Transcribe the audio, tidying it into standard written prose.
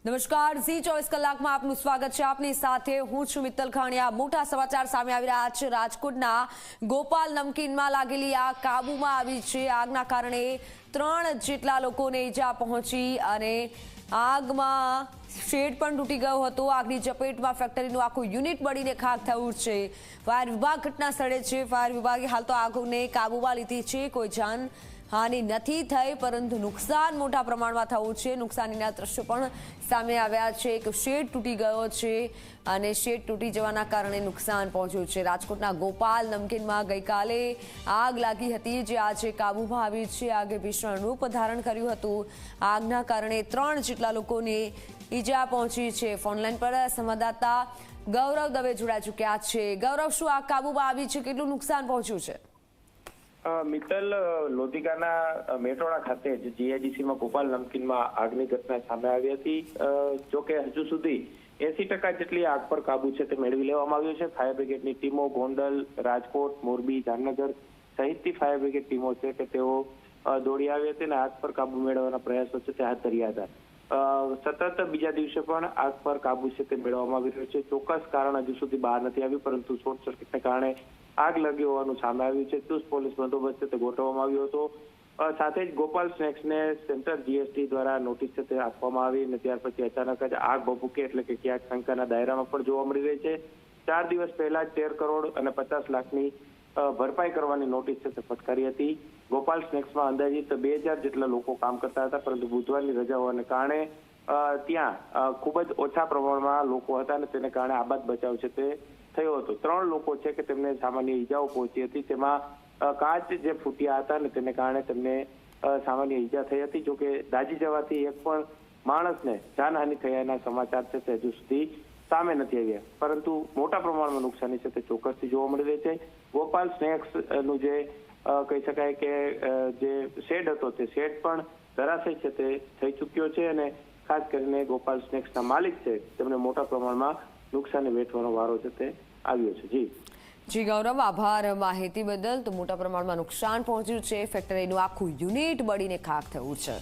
નમસ્કાર, ઝી 24 કલાકમાં આપનું સ્વાગત છે। આપની સાથે હું છું મિત્તલ ખાણિયા। મોટા સમાચાર સામે આવી રહ્યા છે। રાજકોટના ગોપાલ નમકીનમાં લાગેલી આગ કાબૂમાં આવી છે। આગના કારણે 3 જેટલા લોકોને ઈજા પહોંચી અને આગમાં શેડ પણ તૂટી ગયો હતો। આગની ઝપેટમાં ફેક્ટરીનું આખું યુનિટ બળીને ખાખ થયું છે। ફાયર વિભાગ ઘટના સ્થળે છે। ફાયર વિભાગે હાલ તો આગને કાબૂમાં લીધી છે। કોઈ જાન હાનિ નથી થઈ, પરંતુ નુકસાન મોટા પ્રમાણમાં થયું છે। નુકસાનીના દ્રશ્યો પણ સામે આવ્યા છે। એક શેડ તૂટી ગયો છે અને શેડ તૂટી જવાના કારણે નુકસાન પહોંચ્યું છે। રાજકોટના ગોપાલ નમકીનમાં ગઈકાલે આગ લાગી હતી, જે આજે કાબૂમાં આવી છે। આગે ભીષણ રૂપ ધારણ કર્યું હતું। આગના કારણે 3 જેટલા લોકોને ઈજા પહોંચી છે। ફોનલાઈન પર સંવાદદાતા ગૌરવ દવે જોડાઈ ચૂક્યા છે। ગૌરવ, શું આગ કાબૂમાં આવી છે? કેટલું નુકસાન પહોંચ્યું છે? મિત્તલ, લોધિકાના મેટોડા ખાતે જીઆઈડીસીમાં ગોપાલ નમકીનમાં આગની ઘટના સામે આવી હતી। જોકે હજુ સુધી 80% જેટલી આગ પર કાબુ છે તે મેળવી લેવામાં આવ્યો છે। ફાયર બ્રિગેડની ટીમો ગોંડલ, રાજકોટ, મોરબી, જામનગર સહિતની ફાયર બ્રિગેડ ટીમો છે કે તેઓ દોડી આવી હતી અને આગ પર કાબુ મેળવવાના પ્રયાસો છે તે હાથ ધર્યા હતા। સતત બીજા દિવસે પણ આગ પર કાબુ છે તે મેળવવામાં આવી રહ્યો છે। ચોક્કસ કારણ હજુ સુધી બહાર નથી આવ્યું, પરંતુ શોર્ટ સર્કિટને કારણે આગ લાગી હોવાનું સામે આવ્યું છે। ચુસ્ત પોલીસ બંદોબસ્ત તે ગોઠવવામાં આવ્યો હતો। સાથે જ ગોપાલ સ્નેક્સને સેન્ટર જીએસટી દ્વારા નોટિસ તે આપવામાં આવી અને ત્યાર પછી અચાનક જ આગ ભભૂકી, એટલે કે ક્યાંક શંકાના દાયરામાં પણ જોવા મળી રહી છે। 4 દિવસ પહેલા જ 13 કરોડ અને 50 લાખની ભરપાઈ કરવાની નોટિસ છે તે ફટકારી હતી। ગોપાલ સ્નેક્સમાં અંદાજિત 2000 જેટલા લોકો કામ કરતા હતા, પરંતુ બુધવારની રજા હોવાને કારણે ત્યાં ખૂબ જ ઓછા પ્રમાણમાં લોકો હતા અને તેને કારણે આબાદ બચાવ છે તે થયો હતો। 3 લોકો છે કે તેમને સામાન્ય ઈજાઓ પહોંચી હતી, તેમાં કાચ જે ફૂટ્યા હતા અને તેને કારણે તેમને સામાન્ય ઈજા થઈ હતી। જોકે દાઝી જવાથી એક પણ માણસને જાનહાનિ થયાના સમાચાર છે તે હજુ સુધી સામે નથી આવ્યા, પરંતુ મોટા પ્રમાણમાં નુકસાની છે તે ચોક્કસથી જોવા મળી રહી છે। ગોપાલ સ્નેક્સ નું જે કહી શકાય કે જે શેડ હતો તે શેડ પણ ધરાશય છે તે થઈ ચૂક્યો છે અને ખાસ કરીને ગોપાલ સ્નેક્સના માલિક છે તેમને મોટા પ્રમાણમાં નુકસાની વેઠવાનો વારો છે તે આવ્યો છે। જી ગૌરવ, આભાર માહિતી બદલ। તો મોટા પ્રમાણમાં નુકસાન પહોંચ્યું છે। ફેક્ટરીનું આખું યુનિટ બળીને ખાખ થયું છે।